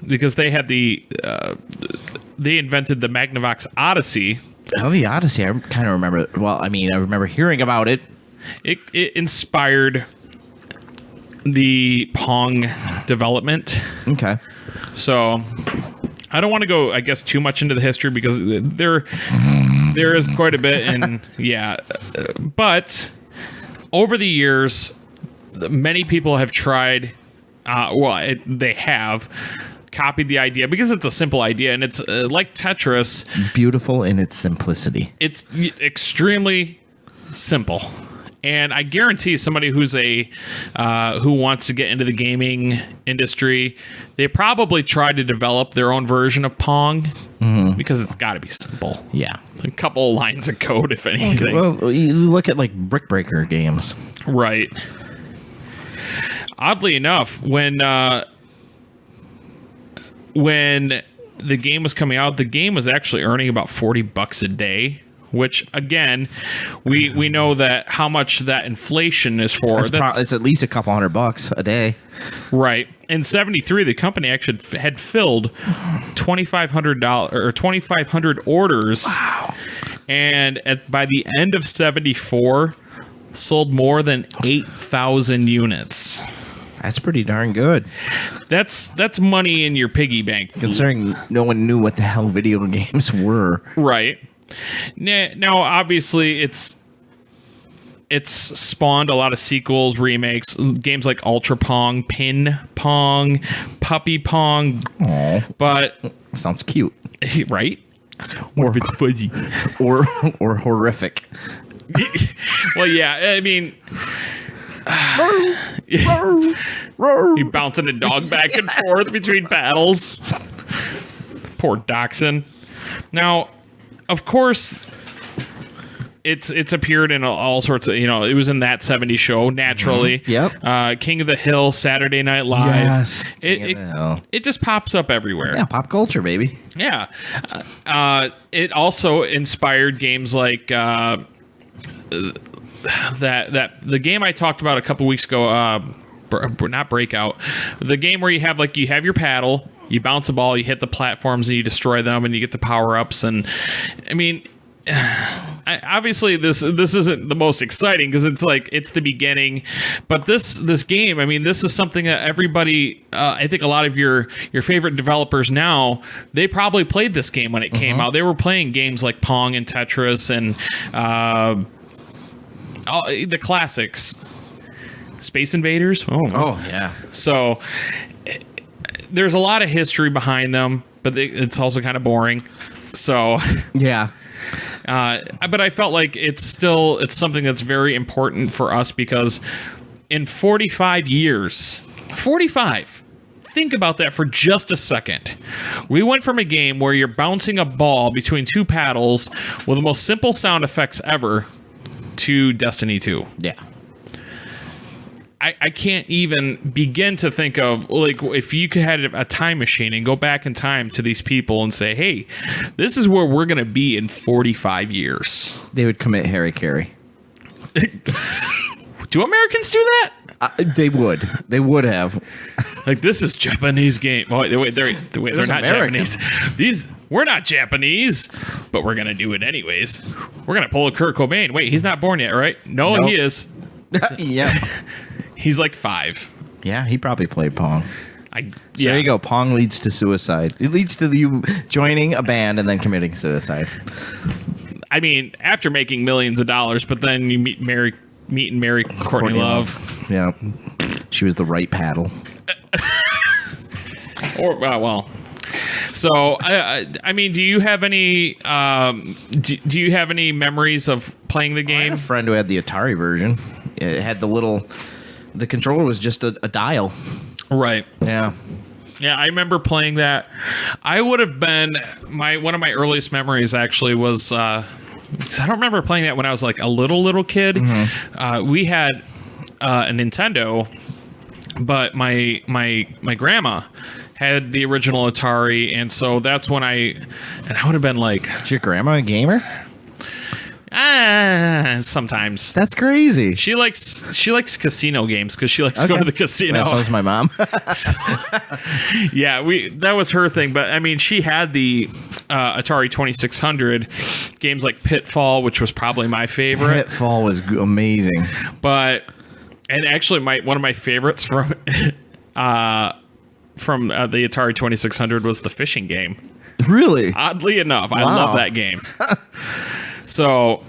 because they had they invented the Magnavox Odyssey. Oh, the Odyssey! I kind of remember. Well, I mean, I remember hearing about it. It inspired the Pong development. Okay. So I don't want to go, I guess, too much into the history because there is quite a bit, and yeah. But over the years, many people have tried. They have copied the idea because it's a simple idea, and it's like Tetris. Beautiful in its simplicity. It's extremely simple. And I guarantee somebody who's who wants to get into the gaming industry, they probably try to develop their own version of Pong because it's got to be simple. Yeah, a couple of lines of code, if anything. Well, you look at like Brick Breaker games, right? Oddly enough, when the game was coming out, the game was actually earning about $40 a day. Which again, we know that how much that inflation is for. It's at least a couple $100 a day, right? In '73, the company actually had filled $2,500 orders. Wow! And by the end of '74, sold more than 8,000 units. That's pretty darn good. That's money in your piggy bank. Considering no one knew what the hell video games were. Right. Now, obviously, it's spawned a lot of sequels, remakes, games like Ultra Pong, Pin Pong, Puppy Pong. Aww. But sounds cute. Right? Or if it's fuzzy. Or horrific. Well, yeah, I mean... You bouncing a dog back and forth between paddles. Poor Dachshund. Now, of course, it's appeared in all sorts of, it was in That 70s Show, naturally. Mm-hmm. Yep. King of the Hill, Saturday Night Live. Yes. It just pops up everywhere. Yeah, pop culture, baby. Yeah. It also inspired games like... that the game I talked about a couple weeks ago, not Breakout, the game where you have your paddle, you bounce a ball, you hit the platforms and you destroy them and you get the power-ups. And I mean, obviously this isn't the most exciting because it's the beginning, but this game, I mean, this is something that everybody, I think a lot of your favorite developers now, they probably played this game when it came out. They were playing games like Pong and Tetris and the classics. Space Invaders. Oh yeah. So there's a lot of history behind them, but it's also kind of boring. So yeah. But I felt like it's something that's very important for us because in 45 years, 45. Think about that for just a second. We went from a game where you're bouncing a ball between two paddles with the most simple sound effects ever to Destiny 2. Yeah. I can't even begin to think of, like, if you could have a time machine and go back in time to these people and say, hey, this is where we're going to be in 45 years. They would commit Harry. Do Americans do that? They would. They would have. Like, this is Japanese game. Oh, wait, they're not American. Japanese. We're not Japanese, but we're going to do it anyways. We're going to pull a Kurt Cobain. Wait, he's not born yet, right? No, nope. He is. Yeah. He's like 5. Yeah, he probably played Pong. So yeah. there you go. Pong leads to suicide. It leads to you joining a band and then committing suicide. I mean, after making millions of dollars, but then you meet and marry Courtney Love. Yeah. She was the right paddle. Well. So, I mean, do you have any do you have any memories of playing the game? I had a friend who had the Atari version. It had the controller was just a dial. Right. Yeah. Yeah, I remember playing that. I would have been one of my earliest memories actually was 'cause I don't remember playing that when I was like a little kid. Mm-hmm. We had a Nintendo, but my grandma had the original Atari, and so that's when I would have been like, is your grandma a gamer? Sometimes. That's crazy. She likes casino games because she likes to go to the casino. So does my mom. Yeah, that was her thing. But I mean, she had the Atari 2600 games like Pitfall, which was probably my favorite. Pitfall was amazing. And actually, one of my favorites from the Atari 2600 was the fishing game. Really? Oddly enough, I love that game. So,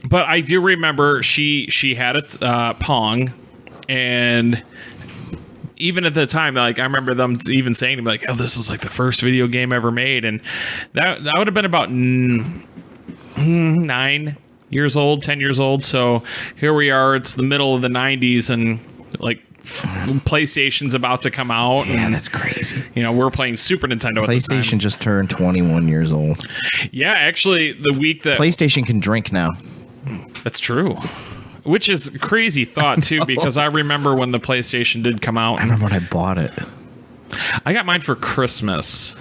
but I do remember she had a Pong, and even at the time, like I remember them even saying to me, like, "Oh, this is like the first video game ever made," and that would have been about 9 years old, 10 years old. So here we are. It's the middle of the 90s, and like PlayStation's about to come out. Yeah, and, that's crazy. We're playing Super Nintendo at the time. PlayStation just turned 21 years old. Yeah, actually, the week that PlayStation can drink now. That's true. Which is a crazy thought, too, because I remember when the PlayStation did come out. I remember when I bought it. I got mine for Christmas.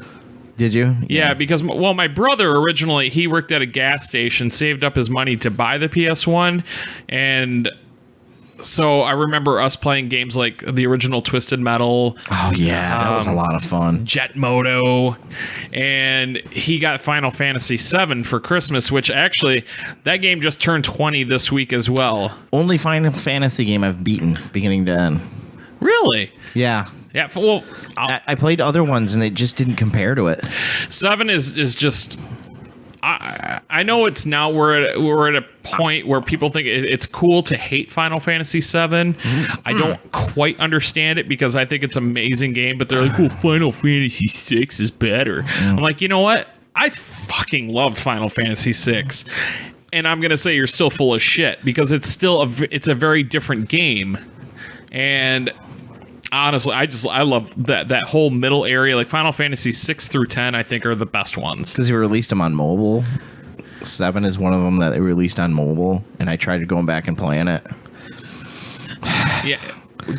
Did you? Yeah, because, my brother originally, he worked at a gas station, saved up his money to buy the PS1, and So I remember us playing games like the original Twisted Metal. Oh yeah, that was a lot of fun. Jet Moto, and he got Final Fantasy VII for Christmas, which actually that game just turned 20 this week as well. Only Final Fantasy game I've beaten beginning to end. Really? Yeah. Yeah. Well, I played other ones and it just didn't compare to it. 7 is just. I know it's now we're at a point where people think it's cool to hate Final Fantasy VII. I don't quite understand it because I think it's an amazing game, but they're like, "Oh, Final Fantasy VI is better." I'm like, you know what? I fucking love Final Fantasy VI, and I'm gonna say you're still full of shit because it's still it's a very different game, and. Honestly, I love that whole middle area. Like Final Fantasy 6 through 10, I think are the best ones. Because they released them on mobile. 7 is one of them that they released on mobile, and I tried going back and playing it. Yeah.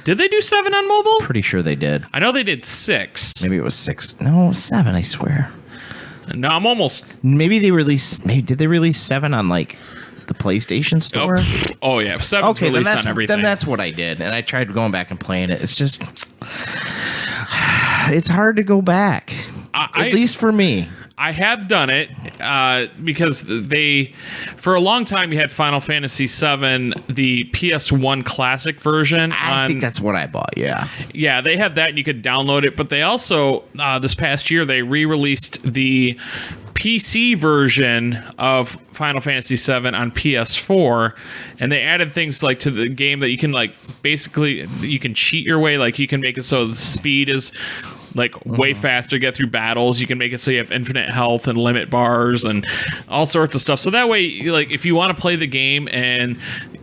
Did they do 7 on mobile? Pretty sure they did. I know they did 6. Maybe it was 6. No, 7, I swear. No, I'm almost... Maybe they released... Did they release 7 on, like... the PlayStation Store? Oh yeah, 7's released on everything. Then that's what I did, and I tried going back and playing it. It's just, it's hard to go back. At least for me. I have done it because for a long time, you had Final Fantasy VII, the PS1 classic version. I think that's what I bought, yeah. Yeah, they had that, and you could download it. But they also, this past year, they re-released the PC version of Final Fantasy VII on PS4, and they added things like to the game that you can basically you can cheat your way. Like you can make it so the speed is way faster, get through battles. You can make it so you have infinite health and limit bars and all sorts of stuff. So that way, if you want to play the game and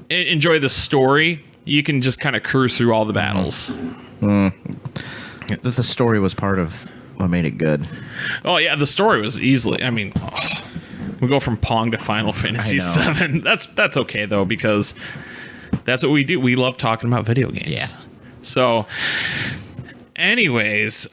enjoy the story, you can just kind of cruise through all the battles. The story was part of what made it good. Oh yeah, the story was easily. I mean, we go from Pong to Final Fantasy VII. That's okay though, because that's what we do. We love talking about video games. Yeah. So. Anyways,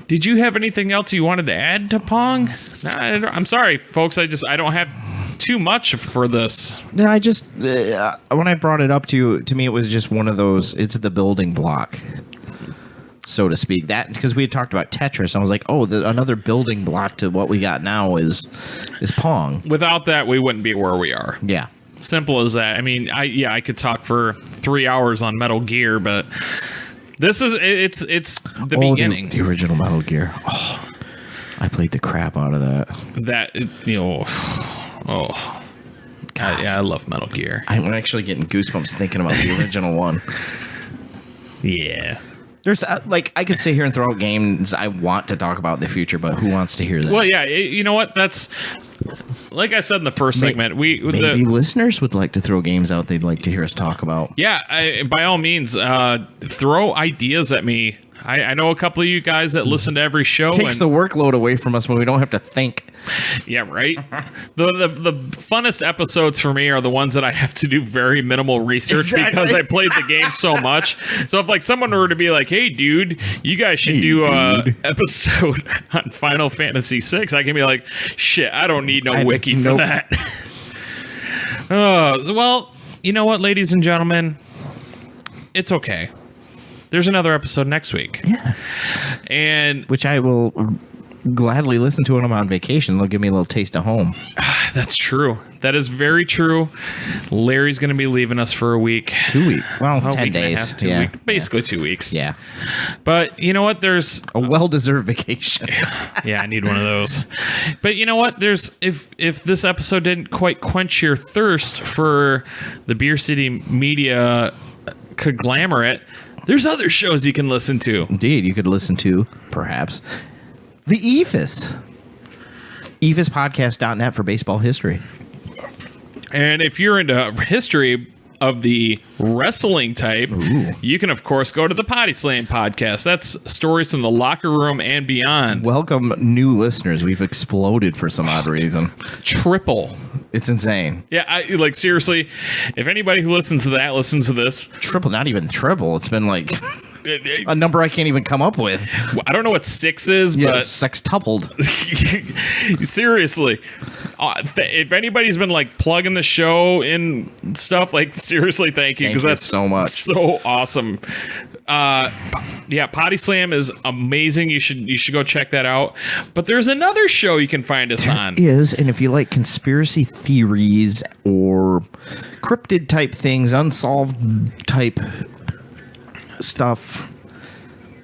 did you have anything else you wanted to add to Pong? I'm sorry, folks. I don't have too much for this. No, I just when I brought it up to me, it was just one of those. It's the building block, so to speak. That because we had talked about Tetris, I was like, oh, another building block to what we got now is Pong. Without that, we wouldn't be where we are. Yeah, simple as that. I mean, I could talk for 3 hours on Metal Gear, but. This is it's the beginning. The original Metal Gear. Oh, I played the crap out of that. God, yeah, I love Metal Gear. I'm actually getting goosebumps thinking about the original one. Yeah. There's I could sit here and throw out games I want to talk about in the future, but who wants to hear that? Well, yeah, you know what? That's like I said in the first segment. Maybe listeners would like to throw games out they'd like to hear us talk about. Yeah, by all means, throw ideas at me. I know a couple of you guys that listen to every show. Takes the workload away from us when we don't have to think. Yeah, right. The funnest episodes for me are the ones that I have to do very minimal research because I played the game so much. So if someone were to be like, "Hey, dude, you guys should do a episode on Final Fantasy VI," I can be like, "Shit, I don't need no wiki for that." Well, you know what, ladies and gentlemen, it's okay. There's another episode next week. Yeah. And which I will gladly listen to when I'm on vacation. They'll give me a little taste of home. That's true. That is very true. Larry's going to be leaving us for a week. 2 weeks. Well, 10 days. Basically 2 weeks. Yeah. But you know what? There's a well-deserved vacation. Yeah, I need one of those. But you know what? There's if this episode didn't quite quench your thirst for the Beer City Media conglomerate, there's other shows you can listen to. Indeed, you could listen to, perhaps, the EFIS. EFISpodcast.net for baseball history. And if you're into history of the wrestling type, you can, of course, go to the Potty Slam podcast. That's stories from the locker room and beyond. Welcome, new listeners. We've exploded for some odd reason. Triple. It's insane. Yeah, seriously, if anybody who listens to that listens to this. Triple, not even triple. It's been A number I can't even come up with. I don't know what 6 is, but sextupled. Seriously, if anybody's been like plugging the show in stuff, like seriously, thank you, because that's so much, so awesome. Yeah, Potty Slam is amazing. You should go check that out. But there's another show you can find us on. And if you like conspiracy theories or cryptid type things, unsolved type stuff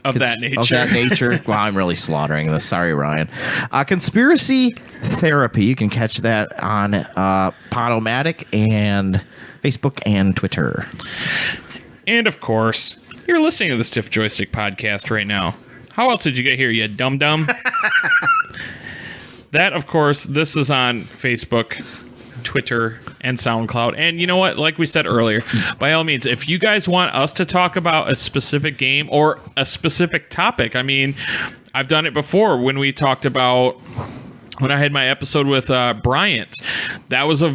of that nature. Well, I'm really slaughtering this. Sorry, Ryan. Conspiracy Therapy. You can catch that on Podomatic and Facebook and Twitter. And of course, you're listening to the Stiff Joystick Podcast right now. How else did you get here, you dum-dum? That, of course, this is on Facebook, Twitter, and SoundCloud. And you know what? Like we said earlier, by all means, if you guys want us to talk about a specific game or a specific topic, I mean, I've done it before when we talked about... When I had my episode with Bryant, that was a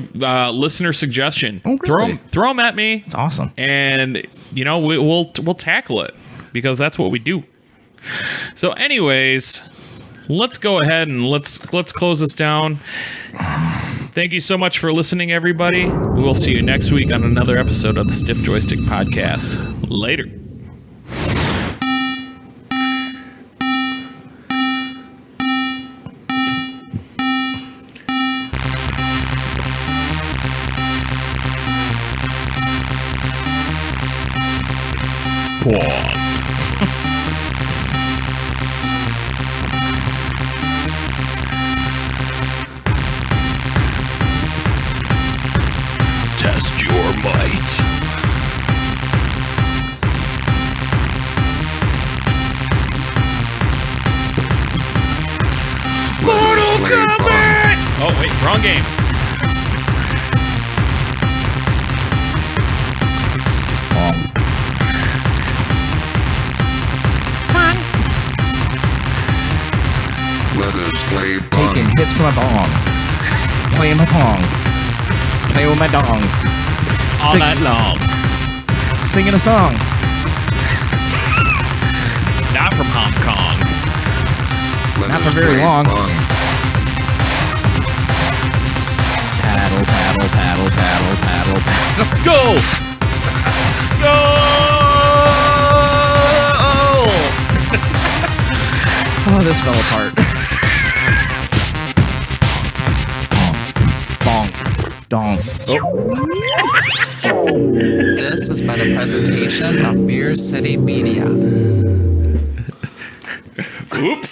listener suggestion. Oh, really? Throw them at me. It's awesome. And, you know, we'll tackle it because that's what we do. So anyways, let's go ahead and let's close this down. Thank you so much for listening, everybody. We will see you next week on another episode of the Stiff Joystick Podcast. Later. Pong. Test your might. Mortal Kombat! Oh, wait, wrong game. Taking hits from a bong. Playing my Pong. Playing with my dong. All night long. Singing a song. Not from Hong Kong. Not for very long. Paddle, paddle, paddle, paddle, paddle, paddle. Go! Go! Oh, this fell apart. Bong. Dong. This has been a presentation of Mirror City Media. Oops.